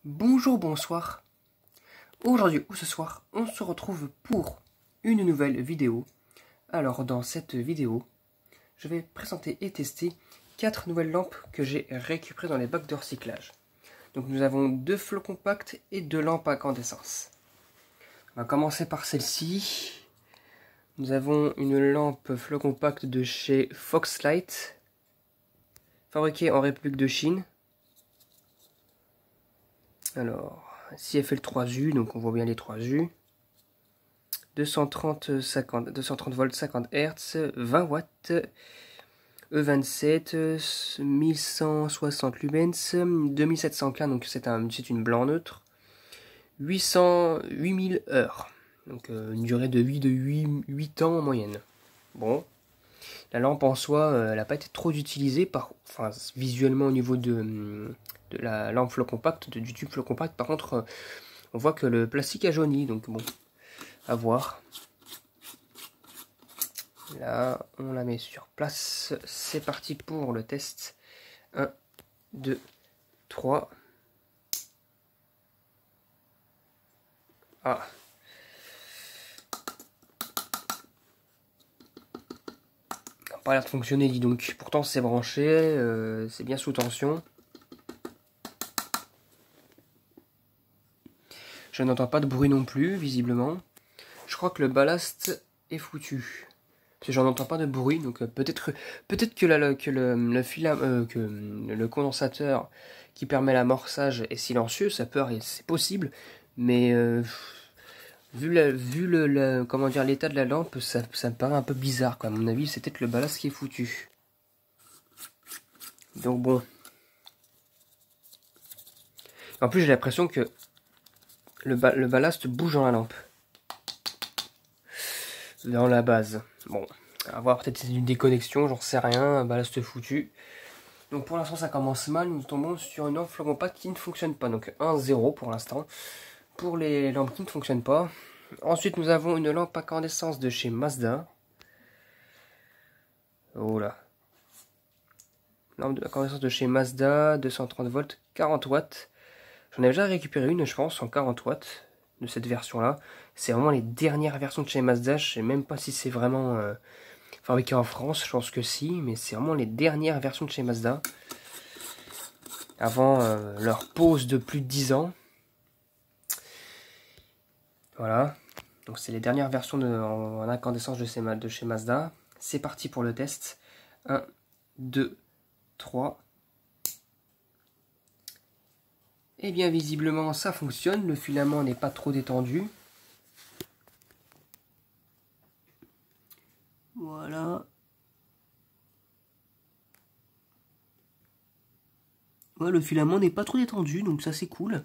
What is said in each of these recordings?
Bonjour, bonsoir. Aujourd'hui ou ce soir, on se retrouve pour une nouvelle vidéo. Alors dans cette vidéo, je vais présenter et tester 4 nouvelles lampes que j'ai récupérées dans les bacs de recyclage. Donc nous avons 2 flots compacts et 2 lampes à incandescence. On va commencer par celle-ci. Nous avons une lampe flot compact de chez Foxlight, fabriquée en République de Chine. Alors, si elle fait le 3U, donc on voit bien les 3U. 230 volts 50 Hz, 20 watts, E27, 1160 lumens, 2700 K, donc c'est une blanc neutre. 8000 heures, donc une durée de vie de 8 ans en moyenne. Bon, la lampe en soi, elle n'a pas été trop utilisée, visuellement au niveau de la lampe flow compact, du tube flow compact. Par contre, on voit que le plastique a jauni, donc bon, à voir. Là, on la met sur place. C'est parti pour le test. 1, 2, 3. Ah. Ça n'a pas l'air de fonctionner, dis donc. Pourtant, c'est branché, c'est bien sous tension. Je n'entends pas de bruit non plus, visiblement. Je crois que le ballast est foutu. Parce que j'en entends pas de bruit, donc peut-être que le condensateur qui permet l'amorçage est silencieux, ça peut arriver, c'est possible, mais vu l'état de la lampe, ça me paraît un peu bizarre, quoi. À mon avis, c'est peut-être le ballast qui est foutu. Donc bon. En plus, j'ai l'impression que le ballast bouge dans la lampe. Dans la base. Bon, à voir, peut-être c'est une déconnexion, j'en sais rien, un ballast foutu. Donc pour l'instant ça commence mal, nous tombons sur une lampe flow compact qui ne fonctionne pas. Donc 1-0 pour l'instant, pour les lampes qui ne fonctionnent pas. Ensuite nous avons une lampe à incandescence de chez Mazda. Oh là. Lampe à incandescence de chez Mazda, 230 volts, 40 watts. J'en ai déjà récupéré une, je pense, en 40 watts de cette version-là. C'est vraiment les dernières versions de chez Mazda. Je sais même pas si c'est vraiment fabriqué en France. Je pense que si, mais c'est vraiment les dernières versions de chez Mazda. Avant leur pause de plus de 10 ans. Voilà. Donc c'est les dernières versions en incandescence de chez Mazda. C'est parti pour le test. 1, 2, 3. Et bien visiblement ça fonctionne, le filament n'est pas trop détendu. Voilà. Ouais, le filament n'est pas trop détendu, donc ça c'est cool.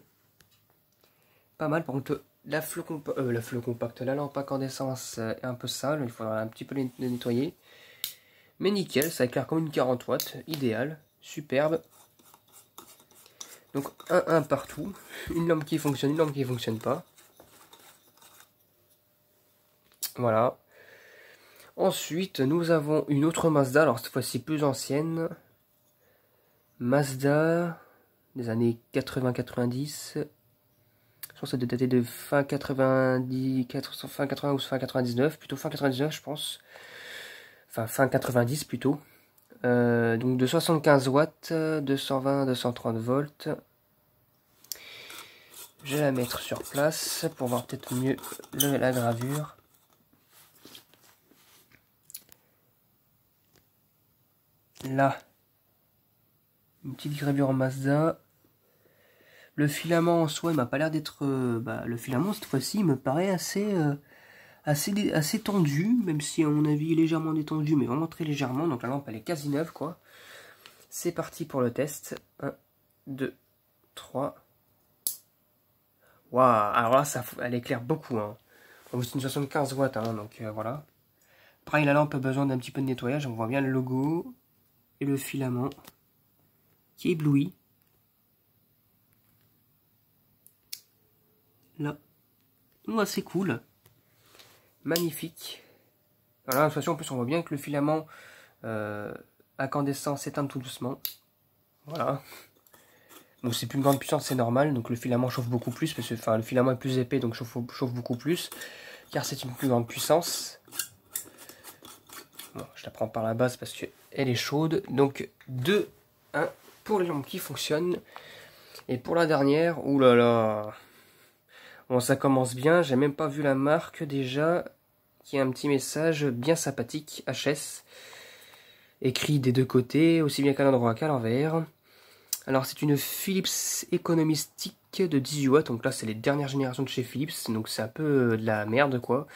Pas mal, par contre la lampe à incandescence est un peu sale, il faudra un petit peu les nettoyer. Mais nickel, ça éclaire comme une 40 watts, idéal, superbe. Donc 1 partout, une lampe qui fonctionne, une lampe qui ne fonctionne pas. Voilà. Ensuite, nous avons une autre Mazda, alors cette fois-ci plus ancienne. Mazda des années 80-90. Je pense que ça doit dater de fin 90, fin 80 ou fin 99, plutôt fin 99 je pense. Enfin fin 90 plutôt. Donc de 75 watts, 220-230 volts. Je vais la mettre sur place pour voir peut-être mieux la gravure. Là, une petite gravure en Mazda. Le filament en soi, il m'a pas l'air d'être... le filament cette fois-ci, il me paraît assez tendu, même si à mon avis légèrement détendu, mais vraiment très légèrement. Donc la lampe elle est quasi neuve quoi. C'est parti pour le test. 1, 2, 3. Waouh, alors là elle éclaire beaucoup. Hein. C'est une 75 watts, hein, donc voilà. Pareil, la lampe a besoin d'un petit peu de nettoyage. On voit bien le logo et le filament qui éblouit. Là. Ouais, c'est cool. Magnifique. Alors là, de toute façon, en plus, on voit bien que le filament incandescent s'éteint tout doucement. Voilà. Donc c'est plus une grande puissance, c'est normal. Donc le filament chauffe beaucoup plus, parce que enfin, le filament est plus épais, donc chauffe beaucoup plus. Car c'est une plus grande puissance. Bon, je la prends par la base parce qu'elle est chaude. Donc 2, 1 pour les lampes qui fonctionnent. Et pour la dernière, oulala. Bon, ça commence bien, j'ai même pas vu la marque déjà. Qui a un petit message bien sympathique, HS. Écrit des deux côtés, aussi bien qu'à l'endroit qu'à l'envers. Alors c'est une Philips Economy Stick de 18 watts, donc là c'est les dernières générations de chez Philips, donc c'est un peu de la merde quoi,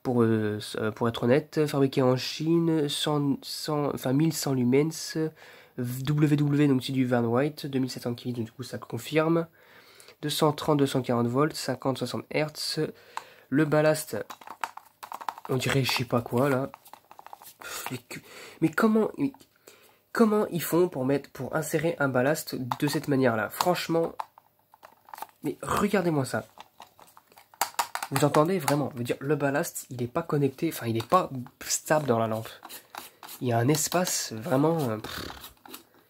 pour être honnête. Fabriqué en Chine, 1100 lumens, WW, donc c'est du Van White, 2700 kV, donc du coup ça confirme. 230-240 volts, 50-60 Hz. Le ballast, on dirait je sais pas quoi là. Mais comment ils font pour insérer un ballast de cette manière-là? Franchement, mais regardez-moi ça. Vous entendez vraiment? Je veux dire, le ballast, il n'est pas connecté, enfin, il n'est pas stable dans la lampe. Il y a un espace vraiment... il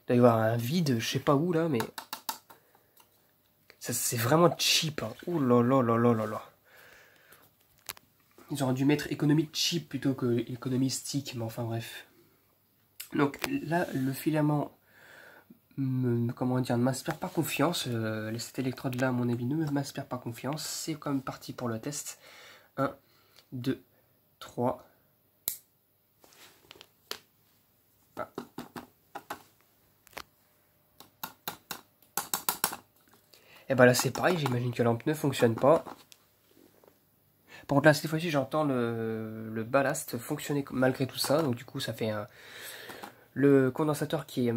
doit y avoir un vide, je sais pas où là, mais... C'est vraiment cheap. Hein. Ouh là là là là là là. Ils auraient dû mettre économie cheap plutôt que économie stick, mais enfin bref. Donc là, le filament... comment dire, ne m'inspire pas confiance. Cette électrode là à mon avis ne m'inspire pas confiance. C'est quand même parti pour le test. 1, 2, 3. Ah. Et bah là c'est pareil, j'imagine que la lampe ne fonctionne pas. Par contre là cette fois-ci j'entends le ballast fonctionner malgré tout ça. Donc du coup ça fait le condensateur qui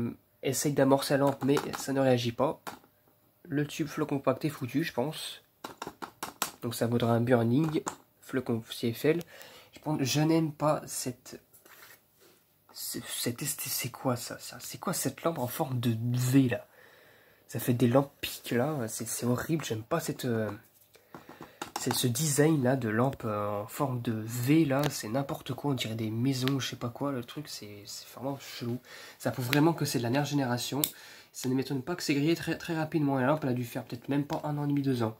essaye d'amorcer la lampe mais ça ne réagit pas. Le tube flot compact est foutu je pense. Donc ça vaudra un burning. Flocon CFL. Je n'aime pas cette... C'est quoi ça? C'est quoi cette lampe en forme de V là? Ça fait des lampes piques là. C'est horrible. J'aime pas ce design là de lampe en forme de V là. C'est n'importe quoi. On dirait des maisons, je sais pas quoi. Le truc c'est vraiment chelou. Ça prouve vraiment que c'est de la dernière génération. Ça ne m'étonne pas que c'est grillé très rapidement. La lampe elle a dû faire peut-être même pas 1 an et demi, 2 ans.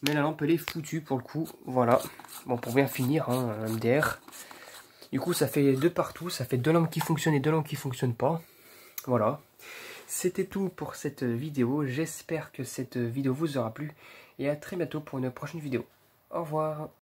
Mais la lampe elle est foutue pour le coup. Voilà. Bon, pour bien finir, hein, MDR. Du coup ça fait 2 partout. Ça fait 2 lampes qui fonctionnent et 2 lampes qui fonctionnent pas. Voilà. C'était tout pour cette vidéo. J'espère que cette vidéo vous aura plu. Et à très bientôt pour une prochaine vidéo. Au revoir.